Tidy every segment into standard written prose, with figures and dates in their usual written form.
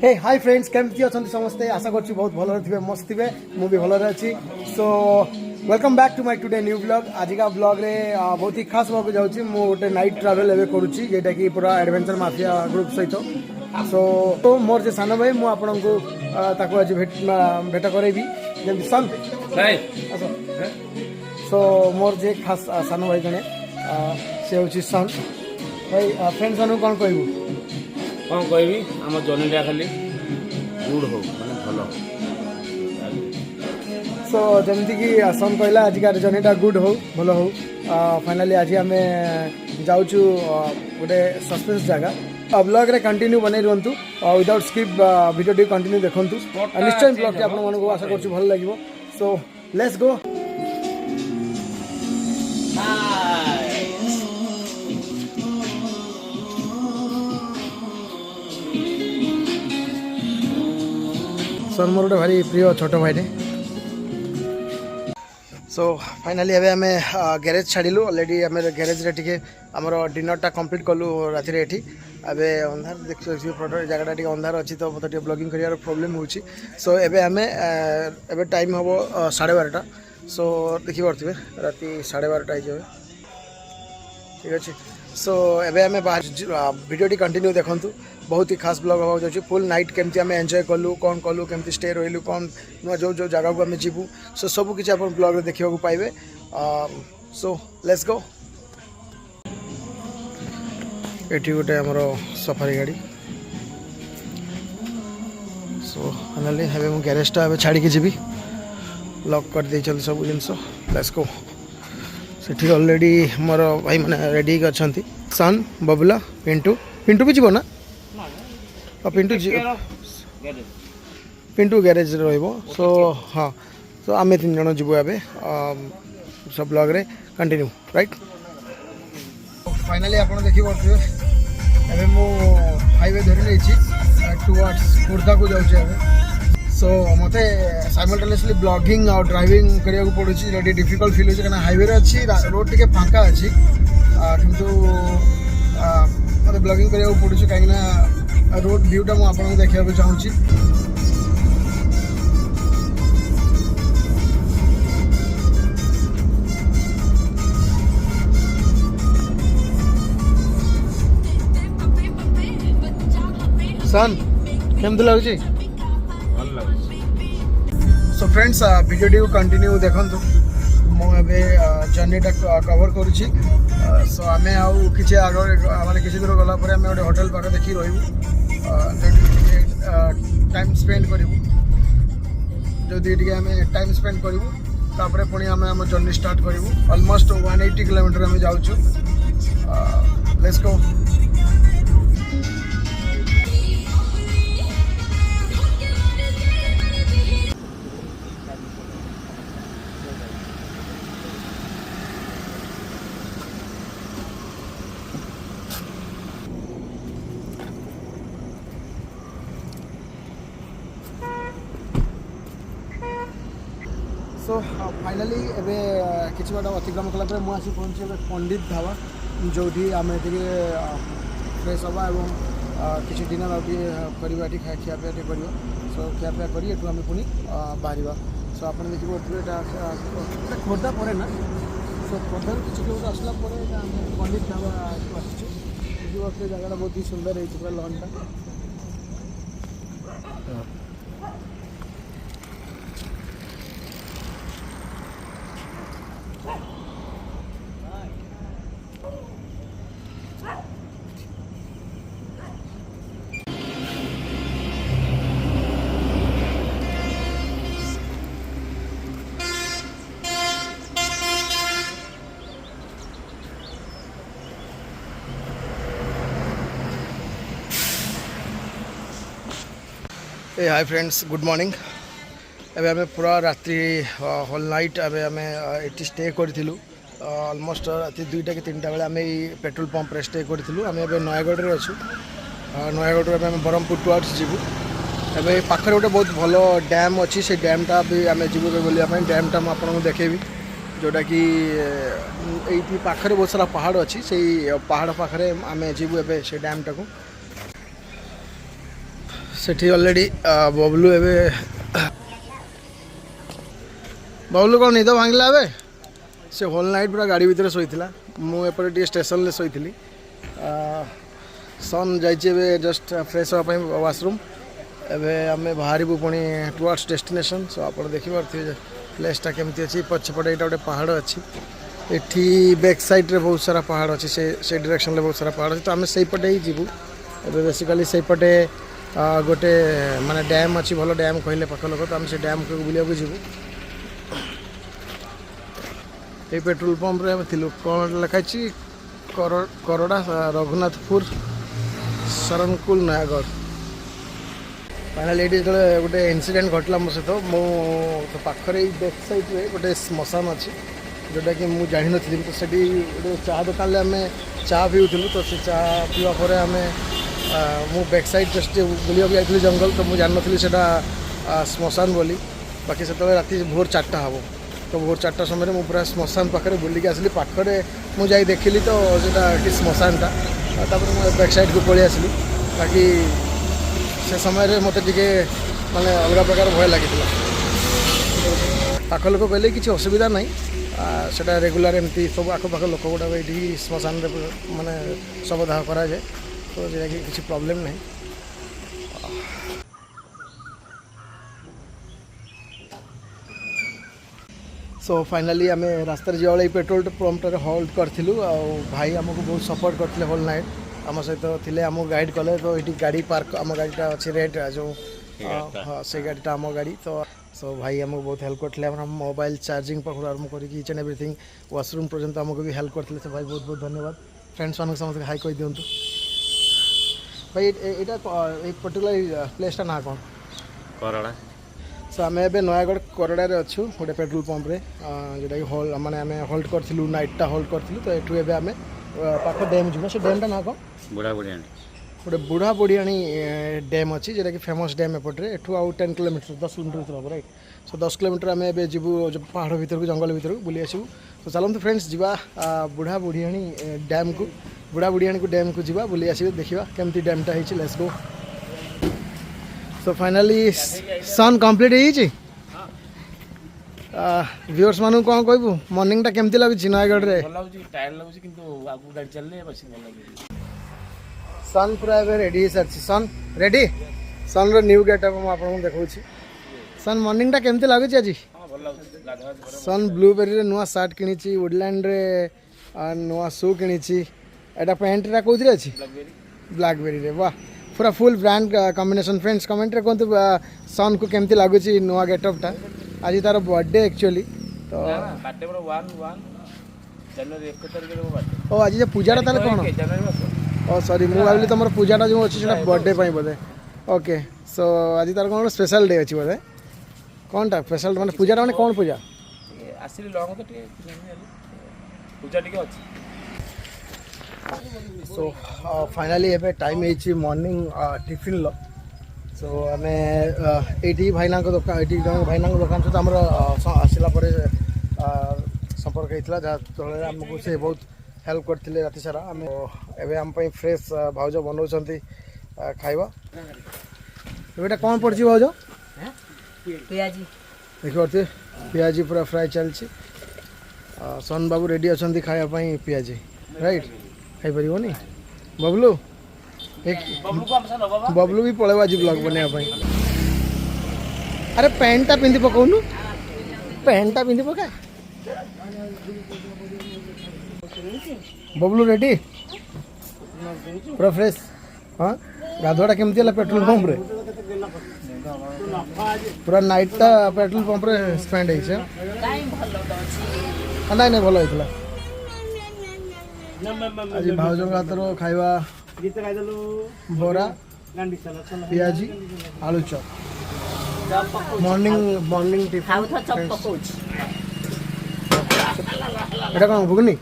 हे hi friends केमती अच्छा समस्ते आशा कर बहुत भल थे मस्त थे मुझे भलरे अच्छी so welcome back to my today new blog आज का ब्लॉग रे बहुत ही खास होगा जाऊँगी मु गोटे नाइट ट्रावेल एवं करुँची जेटा कि पूरा एडवेंचर माफिया ग्रुप सहित सो तो मोर जे सान भाई मुझे आज भेट करेबी जमी सन सो मोर जे खास सान भाई जड़े से हूँ सन भाई फ्रेंड्स मान कौन कहबू कौन कहबी आम जर्नीटा खाली गुड हो माने भल सो जमती कि सन कहला आज जर्नीटा गुड हो भल हो फाइनाली आज आम जाऊँ गोटे सस्पेंस जगह ब्लॉग रे कंटिन्यू बने रुहतु विदाउट स्किप वीडियो टी कंटिन्यू देखु निश्चय ब्लॉग टी आपको आशा कर भल लगे सो लेट्स गो सर मोर गोटे भारी प्रिय छोट भाईटे सो फाइनाली एवं आम ग्यारेज छाड़ू अलरेडी आम ग्यारेज रे आमर डिनरटा कंप्लीट कलु राति एटी एवं अंधार देखिए प्रोडक्ट जगह टी अंधार अच्छी तो मतलब ब्लॉगिंग कर प्रोब्लेम हो सो एवं आम एवं टाइम हम 12:30 सो देखिपे राति 12:30 हो ठीक अच्छे सो एवं आम बाहर वीडियो कंटिन्यू देखु बहुत ही खास ब्लॉग हवा जाऊँ फुल नाइट केमती आम एंजॉय कलु कौन कलु केमती स्टे रही कौन जो जो जगह को आम जीवु सो सब किसी आप ब्लॉग रे देखा पाइबे सो लेट्स गो एटी गोटे आमर सफारी गाड़ी सो फाइनाली हे मु ग्यारेजटा छाड़ी जी लॉक कर दे सब जिनस लेट्स गो सेठी ऑलरेडी मोर भाई मैंने रेडी अच्छा सन बबुला पिंटू पिंटू भी जीव ना पिंटू ग्यारेज रो सो हाँ तो आम 3 जन जीवु ए सब ब्लॉग रे कंटिन्यू राइट फाइनाली आप देखिए एवं मु हाईवे धरी नहीं टुवर्ड्स खुर्दा को जाऊँ सो मत साइमल्टेनियसली ब्लॉगिंग और ड्राइविंग करिया को पड़ुछि रेडी डिफिकल्ट फील होछि कना हाईवे रे अछि रोड टिके फांका अछि किंतु मत ब्लॉगिंग करिया को पड़ुछि काहे ना रोड व्यूटा मु आपन देखिया को चाहूछि सन केमती लगुछि भल लगे सो फ्रेंड्स वीडियो टी कंटिन्यू देखंतु मुझे जर्नीटा कवर करुँची सो आम कि आगे माने किसी दूर गलापर आम गोटे होटेल पाख देखिए टाइम स्पेंड करूँ जो आम टाइम स्पेंड करूँ तापर पुणी आम आम जर्नी स्टार्ट करूँ ऑलमोस्ट 180 किलोमीटर आम जाऊँ लेट्स गो सो फाइनाली एबे किसी बाट अतिक्रम कलापर मुझे पहुँची पंडित ढाबा जो आम फ्रेश हवा और किसी डिनर करवा खियापिया कर सो खियापिया कर आम पुणी बाहर सो आप देखिए खोर्धा पर ना सो खोर्धा किसी किलोमीटर आसला पंडित ढाबा आस जगह बहुत ही सुंदर है पूरा लॉनटा हाय फ्रेंड्स गुड मॉर्निंग एवं आम पूरा रात्रि होल नाइट आम ये स्टे करूँ ऑलमोस्ट राति 2टा कि 3टा बेले आम पेट्रोल पंप रे स्टे करूँ आम नयागढ़ में अच्छू नयागढ़ आम ब्रह्मपुर टुवर्ड्स जीवु एवं पाखे गोटे बहुत भल डैम अच्छी से डैमटा भी आम जीवु बुलाप डैमटा मुझे देखेबी जोटा कि ये पाखे बहुत सारा पहाड़ अच्छी से पहाड़ पाखे आम जीवु ए से डैमटा को सेठी ऑलरेडी बबलू एबे बबलू कौन निद भांगला एबे से होल नाइट पूरा गाड़ी भितर शोला मुझे स्टेशन ले शोली सन जाइए जस्ट फ्रेश हाँपाई वाशरूम एवं आम बाहर पुणी टुवर्ड्स डेस्टिनेशन सो आप देखिपे प्लेसटा केमती अच्छी पछपटे यहाँ गोटे पहाड़ अच्छी एठी बैक साइड रे बहुत सारा पहाड़ अच्छी से डायरेक्शन में बहुत सारा पहाड़ अच्छी तो आम से पटे ही जीवु एवं बेसिकली से पटे गोटे माने डैम अच्छी भल डैम कहले पाख लोक तो आम से डैम को बुलिया जीवु ये पेट्रोल पंप रे थिलु कौन लिखाई करड़ा रघुनाथपुर शरणकुल नयागढ़ फाइनाली ये जो गोटे इनसीडेंट घटला मो सहित मो पाखरे बैक साइड रे गोटे श्मशान अच्छी जोटा कि मुझे जानी नी तो से गोटे चाह दुकान आम चाह पीऊलु तो से चाह पीवा पर आम मु बैक साइड जस्ट बुलिया जाइली जंगल तो मुझे जानी से श्मशान बोली बाकी से राति भोर 4टा हम तो भोर 4टा समय मुझे पूरा श्मशान पाखे बुलिक आसली पाखे मुझे देखिली तो से श्मशानटा मुझे बैक साइड को पलि आसली बाकी से समय मत टे माने अलग प्रकार भय लगी पाख लोक कहले कि असुविधा ना सेटा रेगुलर एमती सब आखपाख लोक गुड़ा ये श्मशान माने शवदाह करा जाए तो जो कि प्रॉब्लम नहीं सो फाइनाली आम रास्तार जो पेट्रोल पंप हॉल्ट करूँ भाई आमको बहुत सपोर्ट करते होल नाइट आम सहित थे आम गाइड कले तो ये गाड़ी पार्क आम गाड़ीटा अच्छी रेड जो हाँ से गाड़ीटा आम गाड़ी तो सो भाई आमको बहुत हेल्प करते मोबाइल चार्जिंग पाखु आरम्भ कर इच एंड एवरीथिंग वाशरूम पर्यंत आमको भी हेल्प करते से भाई बहुत बहुत धन्यवाद फ्रेंड्स मान समस्त हाई कही दिंतु भाई ये पर्टिकुलर प्लेसटा ना कौन करड़ा सो आम ए नयागढ़ करड़े अच्छु गोटे पेट्रोल पंप रे जोटा कि हॉल माने आम होल्ड करूँ नाइटा होल्ड करूँ तो ये एवं आम पाख डैम जीव से डैमटा ना कौन बुढ़ा बुढ़ियाणी गोटे बुढ़ा बुढ़ियाणी डैम अच्छी जोटा कि फेमस डैम एपटे एठू आउ 10 किलोमीटर 10 किलोमीटर हम राइट सो 10 किलोमीटर आम ए जीवु पहाड़ भर को जंगल भर को बुली आसू तो चलते फ्रेंड्स जीवा बुढ़ा बुढ़ियाणी डैम को बुढ़ा बुढ़ियाणी को डैम को जीवा बुली आस देखा केमती डैमटा है लेट्स गो सो फाइनाली सन कंप्लीट व्यूअर्स मानू कौन कहबू मॉर्निंगटा केमती लगुच नयागढ़ रे टायर लगुच किंतु आगु गाड़ी चलले बस भल लागे सन पूरा एबे रेडी सरछि सन रेडी सन रो न्यू गेटअप हम आपन देखौ छी सन मॉर्निंगटा केमती लागुच आज हां भल लागुच गाधवा सन ब्लूबेरी रे नुआ शर्ट किनी छी वुडलैंड रे नुआ शू किनी छी एटा पैंट रा कोथि अछि ब्लैकबेरी रे वाह पूरा full brand combination friends comment रे कोंतु सन को केमती लागुच नुआ गेटअपटा आज तार बर्थडे एक्चुअली तो बर्थडे पर 1 जनवरी 1 तारिख रे बर्थडे ओ आज जे पूजाटा ताले कोन जनवरी ओ सॉरी मु भाबली तमर पूजाटा जो अछि सेटा बर्थडे पई बोले ओके सो आज तार कोन स्पेशल डे अछि बोले कोनटा स्पेशल माने पूजाटा माने कोन पूजा आसिली लॉन्ग तो टे पूजा टिके अछि सो फाइनली एबे टाइम एछि मॉर्निंग टिफिन लो सो आमे एटी भाईना को दुकान एटी भाईना को दुकान से हमर आसिला परे संपर्क हेतला जा तळे हमको से बहुत हेल्प करथिले राति सारा आमे एबे हम पई फ्रेश भाउज बनौछंती खाइबा एबेटा कोन पड़छि भाउज पियाजी देखो ते पियाजी पूरा फ्राई चलछि सन बाबू रेडी अछंती खाया पई पियाजी राइट खाई परिबोनी बबलू एक बबलू को हमसा न बाबा बबलू भी पळेवा जी ब्लॉग बनेया पई अरे पैंटटा पिंदी पकोनु पैंटटा पिंदी पका बबलू रेडी पूरा फ्रेश हाँ गाधुआटा केमती है पेट्रोल पंप रे पूरा नाइटटा पेट्रोल पंप रे स्पेंड है नहीं नहीं भल होता आज भाउज हाथर खाइबा बोरा पियाजी आलू चप मॉर्निंग टिफिन এটা कौन भुगनी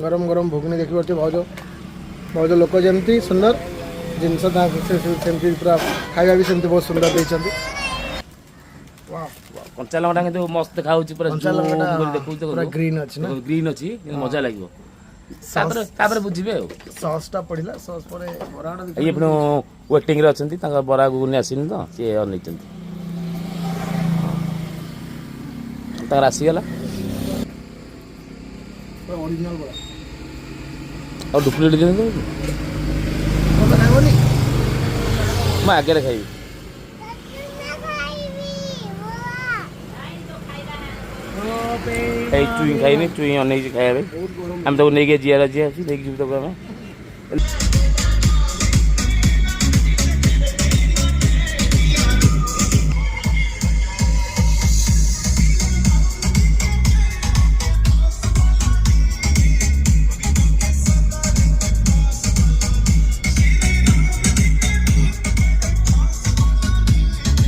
गरम गरम भुगनी देखी पार्टी भाज भाज लोक जमी सुंदर जिनस सेमती पूरा खाଇବା भी सेमती बहुत सुंदर देइछंती कंचा लंगटा किंतु मस्त खाउची पूरा कंचा लंगटा देखू पूरा ग्रीन अछि ना ग्रीन अछि मजा लागिवो ତାପରେ ବୁଝିବେ ଆଉ। ସସ୍ଟା ପଡ଼ିଲା ସସ୍ ପରେ ବରାଟା ଇଏ ପୁଣି ୱେଟିଂରେ ଅଛନ୍ତି, ତାଙ୍କ ବରା ଘୁଗୁନି ଆସିନି ତ ସିଏ ଅନେଇଛନ୍ତି, ତାଙ୍କର ଆସିଗଲା। ଅରିଜିନାଲ ବରା ଆଉ ଡୁପ୍ଲିକେଟ୍ ଦିଅନ୍ତୁ, ଭଲ ଖାଇବନି। ମୁଁ ଆଗରେ ଖାଇବି। ଏଇ ଚୁଇଁ ଖାଇନି, ଚୁଇଁ ଅନେଇଛି ଖାଇବା ପାଇଁ। ବହୁତ ଗରମ ଆମେ ତାକୁ ନେଇକି ଯିବାର ଅଛି, ନେଇକି ଯିବୁ ତାକୁ ଆମେ।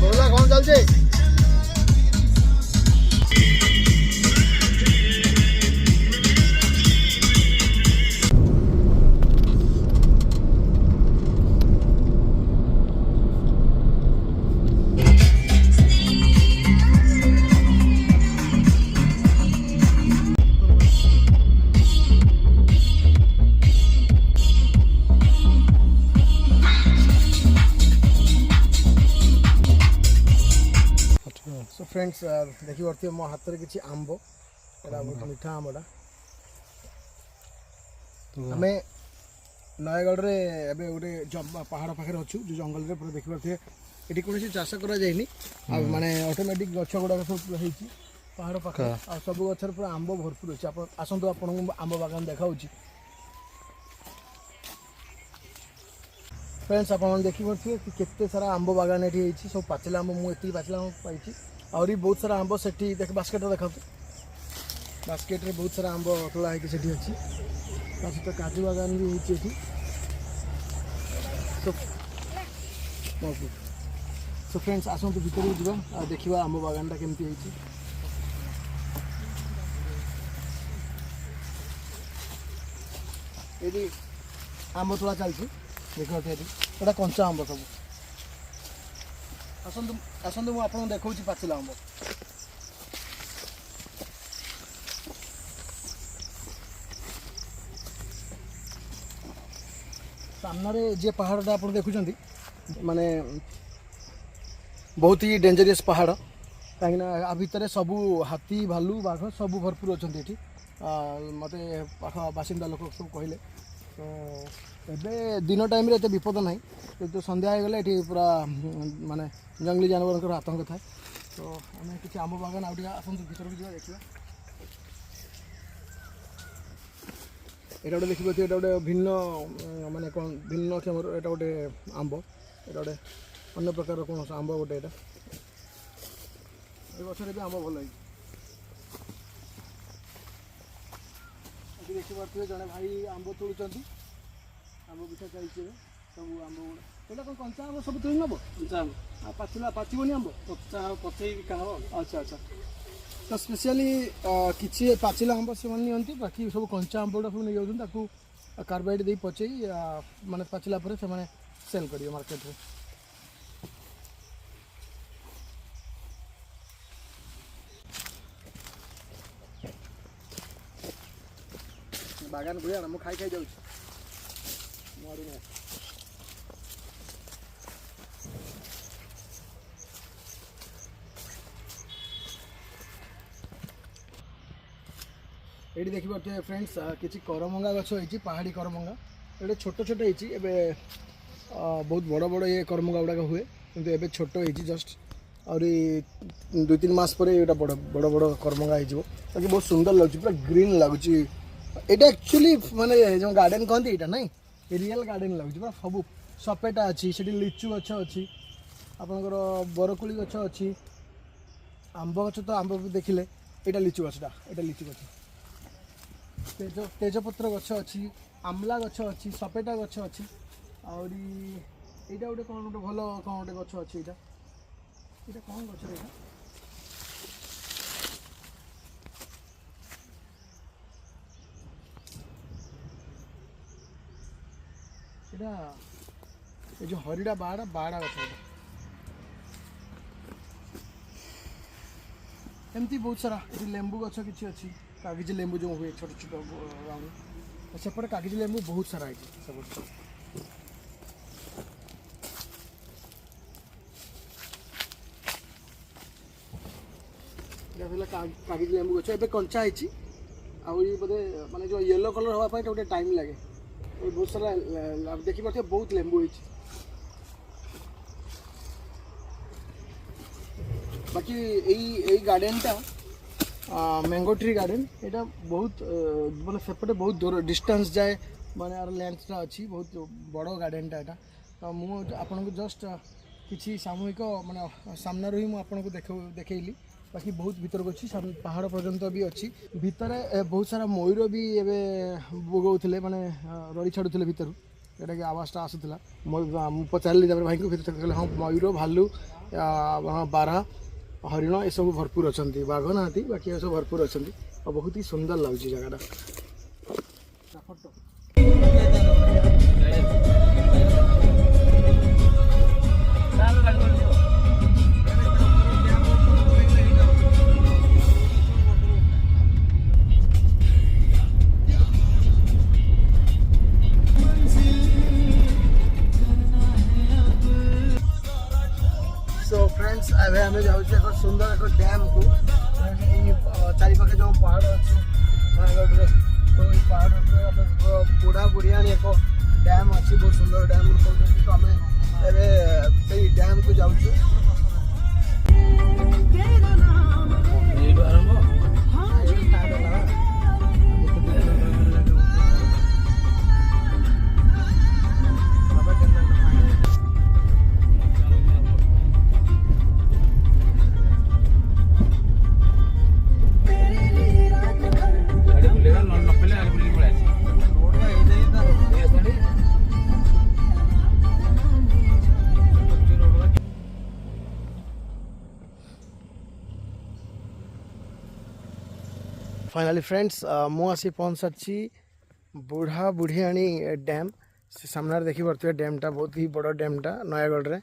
ବୋଲା କ'ଣ ଚାଲିଛି? सो फ्रेंड्स देखिपे मो हाथ में किसी आंब बहुत मीठा आंबटा आम नयगढ़ रे एबे गोटे पहाड़ पाखे अच्छु जो जंगल रे पूरा देखिपे ये कौन चाष कर माने ऑटोमेटिक गछ गुड़ाक सब होती पहाड़ पाखे आ सब गचर पूरा आंब भरपूर अच्छे। आप आसतु आपको आंब बागान देखा फ्रेंड्स आप देखिपे कि केते सारा आंब बागान ये सब पाचिला आंब मुझे पाचिला आंब पाई आहरी बहुत सारा आंब से देख बास्केट देखा बास्केट रे बहुत सारा आंब तोला है अच्छी सहित काजू बागान भी होती सो फ्रेंड्स आसतु भीतर को जावा देखा आंब बागानटा केमती ये आंब तोला चलती देखो ये कंचा आंब सब आसतु आसतु मुझे आपको देखा पाचिला आंब सामने जे पहाड़टा आप देखुं माने बहुत ही डेंजरियस पहाड़ कहीं आ भितर सबू हाथी भालू बाघ सब भरपूर अच्छा ये मत पाख बासिंदा लोक सब कहले तो एबे दिन टाइम रे विपद ना तो संध्या हो गले ये पूरा माने जंगली जानवर आतंक थाए तो आम किसी आंब बागान आसतु भर को जा देखा यहाँ गोटे देखिए ये गोटे भिन्न माने कौन भिन्न क्षमर यहाँ गोटे आंब यहाँ गोटे अन्य प्रकार कौन आंब गोटे यहाँ गचर भी आंब भल देखिपे जड़े भाई आंब तोड़ुं आंब पिछा चलती सब आंब गुड़ा कौन कंचा आंब सब तोड़ नब कंचा आंब पाचिला पाचिबनी आंब पचा पचई बिका हम अच्छा अच्छा तो स्पेशली किसी पाचिला आंब से नि बाकी सब कंचा आंब गुड़ा सब नहीं जाऊँ कार्बाइड दे पचई माने पाचिला पर से सेल करेंगे मार्केट में बागान बुढ़िया ना मुझे खाई खाई जाऊँ ये देखिए फ्रेंड्स किसी करमंगा गछ होती पहाड़ी करमंगा ये छोट छोट होती बहुत बड़ बड़ ये करमंगा गुड़ाक हुए किंतु एबे छोट होती जस्ट और 2-3 मास पर ये बड़ बड़ बड़ करमंगा हो बहुत सुंदर लगुच पूरा ग्रीन लगुच यहाँ एक्चुअली माने जो गार्डन कहते यहाँ ना रियल गार्डन लगुच पूरा सब सपेटा अच्छी से लिचु गछ अच्छी आपंकर बरकोली गछ अच्छी आंब गछ तो आंब देखिले यहाँ लिचु गछटा यहाँ लिचु गछ तेजपत्र गछ अच्छी आमला गछ अच्छी सपेटा गछ अच्छी और यहाँ गोटे कौन गोटे भल कौन गोटे गछ अच्छी यहाँ यहाँ कौन गछ यहाँ ये जो हरिड़ा बाड़ा बाड़ा गछ एमती बहुत सारा ये लेंबू गछ किसी अच्छी कागज लेंबू जो हुए छोटे छोटे राउंड सेपटे कागज लेंबू बहुत सारा है कागज लेंबू गछ ए कंचा है आउरी बोधे माने जो येलो कलर हवा पाई गोटे टाइम लगे बहुत सारा देखी पारे बहुत लेंबू है बाकी यही गार्डनटा मैंगो ट्री गार्डन यहाँ बहुत माने सेपटे बहुत दूर डिस्टेंस जाए माने यार लेंथटा अच्छी बहुत बड़ गार्डनटा यहाँ तो मुझे आपन को जस्ट किसी सामूहिक माने सामने ही मुझे देखली बाकी बहुत भीतर को अच्छी पहाड़ पर्यंत भी अच्छी भितर बहुत सारा मयूर भी बोगौले माने रड़ी छाड़ुले भितर जोटा कि आवाज़टा आसूला पचारि भाई को कहले हाँ मयूर भालू बारहा हरिण ये सब भरपूर अच्छा बाघ ना बाकी सब भरपूर अच्छा और बहुत ही सुंदर लगुच जगह सो फ्रेंड्स एवं आम जाऊँ सुंदर एक डैम को चारिपाखे जो पहाड़ अच्छे नयगढ़ तो ये पहाड़ बुढ़ा बुढ़िया एक डैम अच्छी बहुत सुंदर डैम कहते तो आम से डैम को जाऊँ फाइनाली फ्रेंड्स मुझे पहुँच सारी बुढ़ा बुढ़ियाणी डैम से सामने देखी पारे डैमटा बहुत ही बड़ डैमटा नयगढ़ रे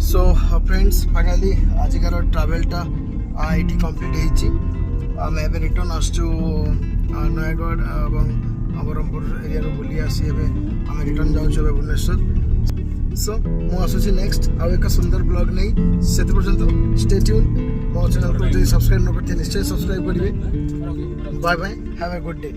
सो फ्रेंड्स फाइनाली आजिकार ट्रावेलटा ये कम्प्लीट होमें एवं रिटर्न आसचु नयगढ़ और बरहमपुर एरिया बुली आसी आम रिटर्न जाऊँ भुवनेश्वर सो मुझे नेक्स्ट आउ एक सुंदर ब्लॉग नहीं से पर्यंत स्टे ट्यून मो चैनल को जो सब्सक्राइब न करते निश्चय सब्सक्राइब करेंगे bye bye have a good day.